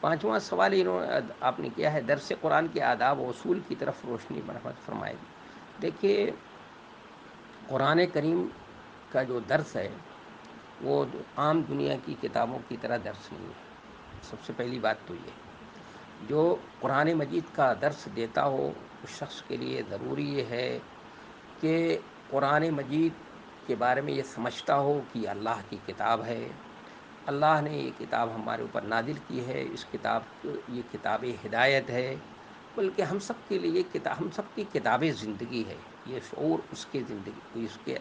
پانچواں سوال آپ نے کیا ہے درس قرآن کے آداب و اصول کی طرف روشنی مرحمت فرمائے گی. دیکھیے، قرآن کریم کا جو درس ہے وہ عام دنیا کی کتابوں کی طرح درس نہیں ہے. سب سے پہلی بات تو یہ جو قرآن مجید کا درس دیتا ہو اس شخص کے لیے ضروری یہ ہے کہ قرآن مجید کے بارے میں یہ سمجھتا ہو کہ یہ اللہ کی کتاب ہے. اللہ نے یہ کتاب ہمارے اوپر نازل کی ہے. یہ کتاب ہدایت ہے، بلکہ ہم سب کے لیے ہم سب کی کتاب زندگی ہے. یہ شعور اس کے زندگی اس کے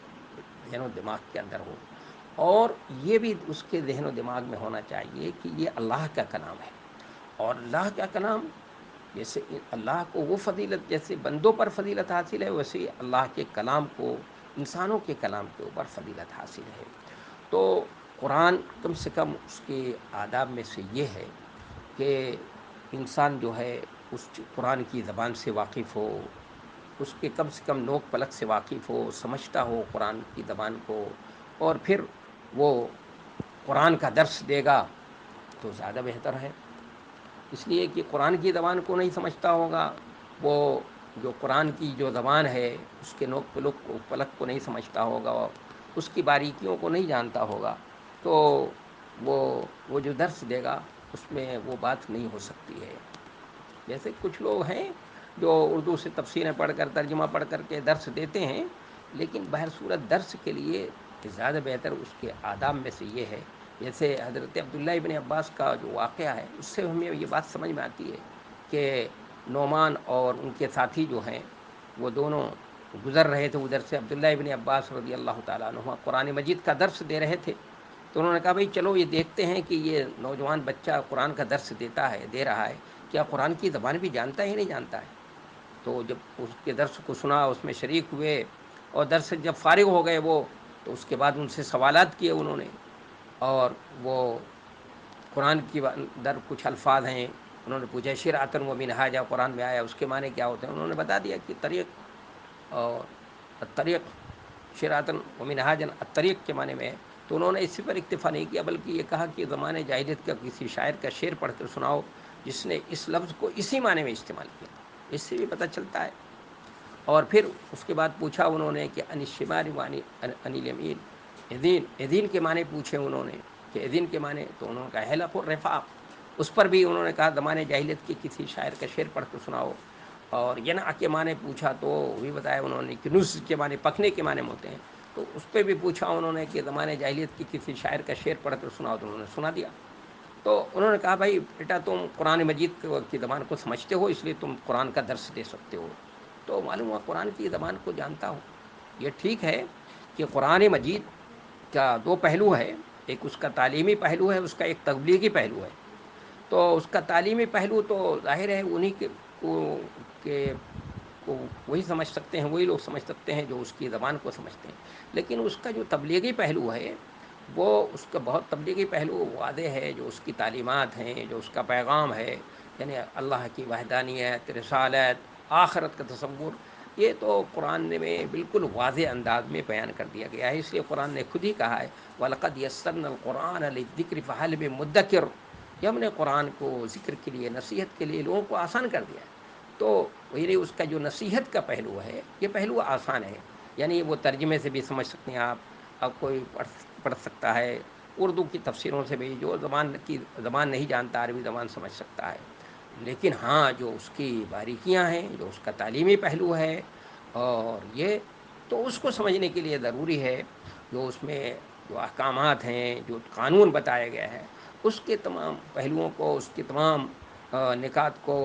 ذہن و دماغ کے اندر ہو، اور یہ بھی اس کے ذہن و دماغ میں ہونا چاہیے کہ یہ اللہ کا کلام ہے. اور اللہ کا کلام جیسے اللہ کو وہ فضیلت جیسے بندوں پر فضیلت حاصل ہے، ویسے ہی اللہ کے کلام کو انسانوں کے کلام کے اوپر فضیلت حاصل ہے. تو قرآن کم سے کم اس کے آداب میں سے یہ ہے کہ انسان جو ہے اس قرآن کی زبان سے واقف ہو، اس کے کم سے کم نوک پلک سے واقف ہو، سمجھتا ہو قرآن کی زبان کو، اور پھر وہ قرآن کا درس دے گا تو زیادہ بہتر ہے. اس لیے کہ قرآن کی زبان کو نہیں سمجھتا ہوگا، وہ جو قرآن کی جو زبان ہے اس کے نوک پلک کو نہیں سمجھتا ہوگا، اس کی باریکیوں کو نہیں جانتا ہوگا، تو وہ جو درس دے گا اس میں وہ بات نہیں ہو سکتی ہے. جیسے کچھ لوگ ہیں جو اردو سے تفسیریں پڑھ کر ترجمہ پڑھ کر کے درس دیتے ہیں، لیکن بہر صورت درس کے لیے زیادہ بہتر اس کے آداب میں سے یہ ہے. جیسے حضرت عبداللہ ابن عباس کا جو واقعہ ہے اس سے ہمیں یہ بات سمجھ میں آتی ہے کہ نعمان اور ان کے ساتھی جو ہیں وہ دونوں گزر رہے تھے ادھر سے. عبداللہ ابن عباس رضی اللہ تعالیٰ عنہ قرآن مجید کا درس دے رہے تھے، تو انہوں نے کہا بھائی چلو یہ دیکھتے ہیں کہ یہ نوجوان بچہ قرآن کا درس دے رہا ہے، کیا قرآن کی زبان بھی جانتا ہے یا نہیں جانتا ہے. تو جب اس کے درس کو سنا، اس میں شریک ہوئے، اور درس سے جب فارغ ہو گئے وہ، تو اس کے بعد ان سے سوالات کیے انہوں نے. اور وہ قرآن کی در کچھ الفاظ ہیں، انہوں نے پوچھا شرعۃ و منہاجا قرآن میں آیا اس کے معنی کیا ہوتے ہیں. انہوں نے بتا دیا کہ طریق اور طریق شرعۃ و منہاجا الطریق کے معنی میں ہے. تو انہوں نے اسی پر اکتفا نہیں کیا، بلکہ یہ کہا کہ زمانے جاہلیت کا کسی شاعر کا شعر پڑھ کر سناؤ جس نے اس لفظ کو اسی معنی میں استعمال کیا. اس سے بھی پتہ چلتا ہے. اور پھر اس کے بعد پوچھا انہوں نے کہ ان الشمال وعن الیمین، اذین کے معنی پوچھے انہوں نے کہ اذین کے معنی، تو انہوں نے کہا حلف الرفاق. اس پر بھی انہوں نے کہا زمانے جاہلیت کی کسی شاعر کا شعر پڑھ کر سناؤ. اور ینع کے معنی پوچھا تو بھی بتایا انہوں نے کہ نص کے معنی پکنے کے معنی ہوتے ہیں. تو اس پہ بھی پوچھا انہوں نے کہ زمانے جاہلیت کی کسی شاعر کا شعر پڑھ کر سناؤ، تو انہوں نے سنا دیا. تو انہوں نے کہا بھائی بیٹا تم قرآن مجید کی زبان کو سمجھتے ہو، اس لیے تم قرآن کا درس دے سکتے ہو. تو معلوم ہوا قرآن کی زبان کو جانتا ہو. یہ ٹھیک ہے کہ قرآن مجید کا دو پہلو ہے، ایک اس کا تعلیمی پہلو ہے، اس کا ایک تبلیغی پہلو ہے. تو اس کا تعلیمی پہلو تو ظاہر ہے انہی کو وہی سمجھ سکتے ہیں، وہی لوگ سمجھ سکتے ہیں جو اس کی زبان کو سمجھتے ہیں. لیکن اس کا جو تبلیغی پہلو ہے وہ اس کا بہت تبلیغی پہلو واضح ہے. جو اس کی تعلیمات ہیں، جو اس کا پیغام ہے، یعنی اللہ کی وحدانیت، رسالت، آخرت کا تصور، یہ تو قرآن میں بالکل واضح انداز میں بیان کر دیا گیا ہے. اس لیے قرآن نے خود ہی کہا ہے وَلَقَدْ يَسَّرْنَا الْقُرْآنَ لِلذِّكْرِ فَهَلْ مِن مُدَّكِرٍ، کہ ہم نے قرآن کو ذکر کے لیے، نصیحت کے لیے لوگوں کو آسان کر دیا ہے. تو یعنی اس کا جو نصیحت کا پہلو ہے یہ پہلو آسان ہے. یعنی وہ ترجمے سے بھی سمجھ سکتے ہیں آپ. اب کوئی پڑھ سکتا ہے اردو کی تفسیروں سے بھی، جو زبان نہیں جانتا عربی زبان سمجھ سکتا ہے. لیکن ہاں جو اس کی باریکیاں ہیں، جو اس کا تعلیمی پہلو ہے، اور یہ تو اس کو سمجھنے کے لیے ضروری ہے جو اس میں جو احکامات ہیں، جو قانون بتایا گیا ہے، اس کے تمام پہلوؤں کو، اس کے تمام نکات کو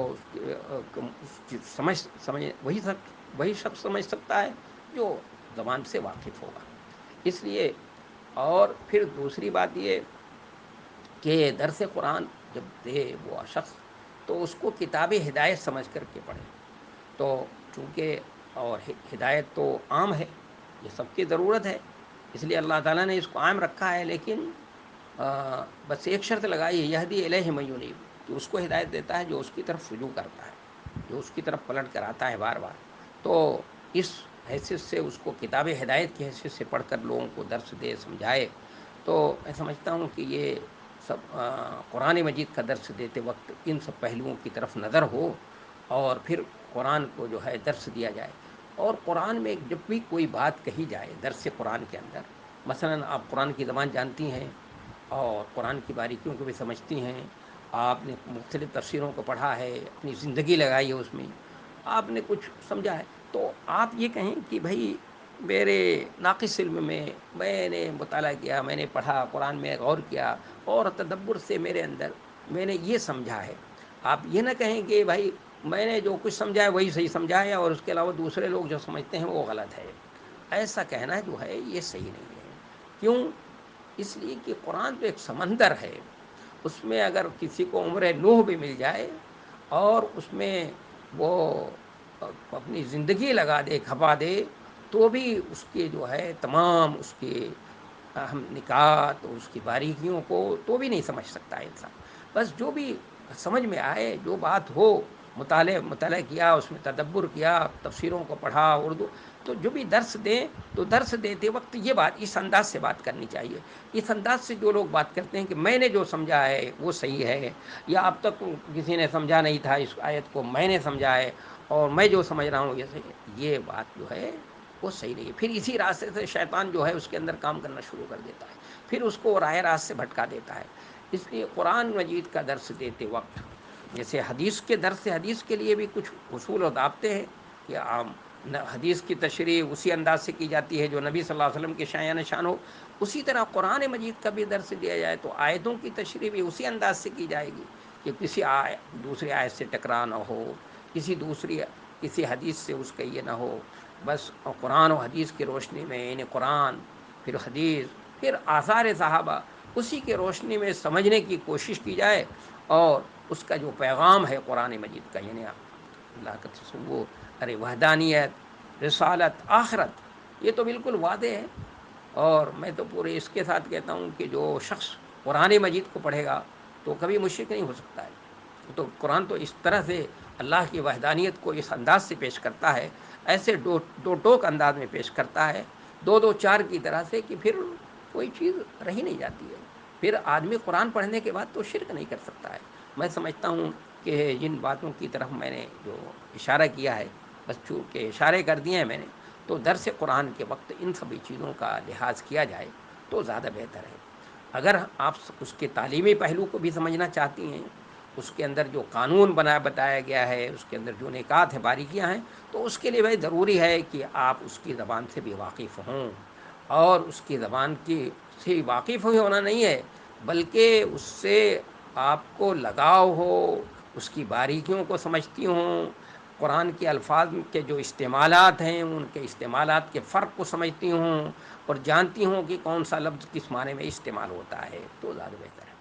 وہی شخص سمجھ سکتا ہے جو زبان سے واقف ہوگا. اس لیے اور پھر دوسری بات یہ کہ درس قرآن جب دے وہ شخص تو اس کو کتاب ہدایت سمجھ کر کے پڑھے. تو چونکہ اور ہدایت تو عام ہے، یہ سب کی ضرورت ہے، اس لیے اللہ تعالیٰ نے اس کو عام رکھا ہے. لیکن بس ایک شرط لگائی ہے یہدی الیہ من ینیب، کہ اس کو ہدایت دیتا ہے جو اس کی طرف رجوع کرتا ہے، جو اس کی طرف پلٹ کر آتا ہے بار بار. تو اس حیثیت سے اس کو کتاب ہدایت کی حیثیت سے پڑھ کر لوگوں کو درس دے، سمجھائے، تو میں سمجھتا ہوں کہ یہ قرآن مجید کا درس دیتے وقت ان سب پہلوؤں کی طرف نظر ہو، اور پھر قرآن کو جو ہے درس دیا جائے۔ اور قرآن میں جب بھی کوئی بات کہی جائے درس قرآن کے اندر، مثلا آپ قرآن کی زبان جانتی ہیں اور قرآن کی باریکیوں کو بھی سمجھتی ہیں، آپ نے مختلف تفسیروں کو پڑھا ہے، اپنی زندگی لگائی ہے اس میں، آپ نے کچھ سمجھا ہے، تو آپ یہ کہیں کہ بھائی میرے ناقص علم میں نے مطالعہ کیا، میں نے پڑھا، قرآن میں غور کیا، اور تدبر سے میرے اندر میں نے یہ سمجھا ہے۔ آپ یہ نہ کہیں کہ بھائی میں نے جو کچھ سمجھا ہے وہی صحیح سمجھا ہے اور اس کے علاوہ دوسرے لوگ جو سمجھتے ہیں وہ غلط ہے۔ ایسا کہنا جو ہے یہ صحیح نہیں ہے۔ کیوں؟ اس لیے کہ قرآن تو ایک سمندر ہے، اس میں اگر کسی کو عمر نوح بھی مل جائے اور اس میں وہ اپنی زندگی لگا دے، کھپا دے، تو بھی اس کے جو ہے تمام اس کے اہم نکات، اس کی باریکیوں کو تو بھی نہیں سمجھ سکتا ہے انسان۔ بس جو بھی سمجھ میں آئے، جو بات ہو، مطالعہ کیا، اس میں تدبر کیا، تفسیروں کو پڑھا، اردو، تو جو بھی درس دیں تو درس دیتے وقت یہ بات اس انداز سے بات کرنی چاہیے۔ اس انداز سے جو لوگ بات کرتے ہیں کہ میں نے جو سمجھا ہے وہ صحیح ہے، یا اب تک کسی نے سمجھا نہیں تھا اس آیت کو، میں نے سمجھا ہے اور میں جو سمجھ رہا ہوں یہ صحیح ہے، یہ بات جو ہے وہ صحیح نہیں ہے۔ پھر اسی راستے سے شیطان جو ہے اس کے اندر کام کرنا شروع کر دیتا ہے، پھر اس کو راہ راست سے بھٹکا دیتا ہے۔ اس لیے قرآن مجید کا درس دیتے وقت، جیسے حدیث کے درس حدیث کے لیے بھی کچھ اصول و ضابطے ہیں کہ عام حدیث کی تشریح اسی انداز سے کی جاتی ہے جو نبی صلی اللہ علیہ وسلم کے شایان شان ہو، اسی طرح قرآن مجید کا بھی درس دیا جائے تو آیتوں کی تشریح بھی اسی انداز سے کی جائے گی کہ کسی دوسری آیت سے ٹکرا نہ ہو، کسی حدیث سے اس کا یہ نہ ہو، بس قرآن و حدیث کی روشنی میں، یعنی قرآن پھر حدیث پھر آثار صحابہ، اسی کے روشنی میں سمجھنے کی کوشش کی جائے، اور اس کا جو پیغام ہے قرآن مجید کا، یعنی اللہ کا تصور، وحدانیت، رسالت، آخرت، یہ تو بالکل واضح ہے۔ اور میں تو پورے اس کے ساتھ کہتا ہوں کہ جو شخص قرآن مجید کو پڑھے گا تو کبھی مشرک نہیں ہو سکتا ہے۔ تو قرآن تو اس طرح سے اللہ کی وحدانیت کو اس انداز سے پیش کرتا ہے، ایسے دو ٹوک انداز میں پیش کرتا ہے، دو دو چار کی طرح سے، کہ پھر کوئی چیز رہی نہیں جاتی ہے۔ پھر آدمی قرآن پڑھنے کے بعد تو شرک نہیں کر سکتا ہے۔ میں سمجھتا ہوں کہ جن باتوں کی طرف میں نے جو اشارہ کیا ہے، بس چونکہ اشارے کر دیے ہیں میں نے، تو درس قرآن کے وقت ان سبھی چیزوں کا لحاظ کیا جائے تو زیادہ بہتر ہے۔ اگر آپ اس کے تعلیمی پہلو کو بھی سمجھنا چاہتی ہیں، اس کے اندر جو قانون بتایا گیا ہے، اس کے اندر جو نکات ہیں، باریکیاں ہیں، تو اس کے لیے بھائی ضروری ہے کہ آپ اس کی زبان سے بھی واقف ہوں، اور اس کی زبان سے واقف ہونا نہیں ہے بلکہ اس سے آپ کو لگاؤ ہو، اس کی باریکیوں کو سمجھتی ہوں، قرآن کے الفاظ کے جو استعمالات ہیں ان کے استعمالات کے فرق کو سمجھتی ہوں، اور جانتی ہوں کہ کون سا لفظ کس معنی میں استعمال ہوتا ہے، تو زیادہ بہتر ہے۔